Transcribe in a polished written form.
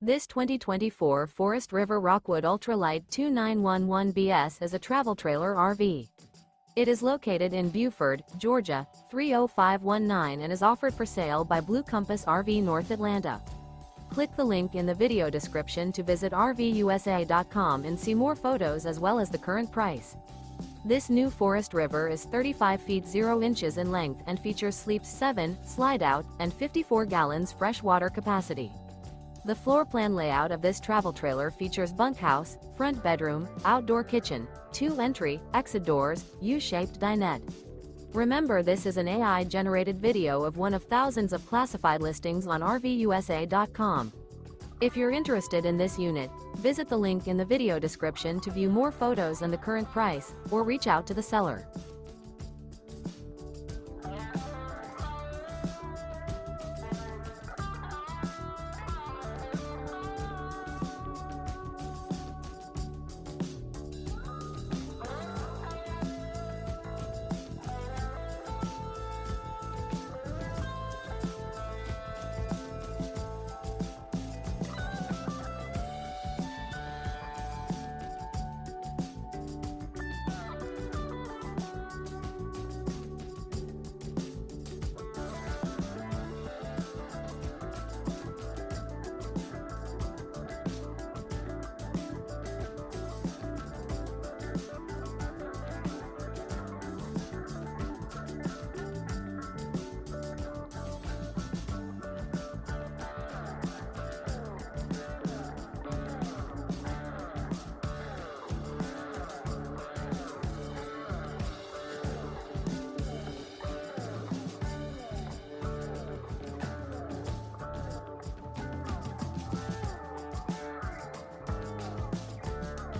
This 2024 Forest River Rockwood Ultralight 2911BS is a travel trailer RV. It is located in Buford, Georgia, 30519 and is offered for sale by Blue Compass RV North Atlanta. Click the link in the video description to visit RVUSA.com and see more photos as well as the current price. This new Forest River is 35 feet 0 inches in length and features sleeps 7, Slideout, and 54 gallons fresh water capacity. The floor plan layout of this travel trailer features bunkhouse, front bedroom, outdoor kitchen, 2 entry, exit doors, U-shaped dinette. Remember, this is an AI-generated video of one of thousands of classified listings on RVUSA.com. If you're interested in this unit, visit the link in the video description to view more photos and the current price, or reach out to the seller.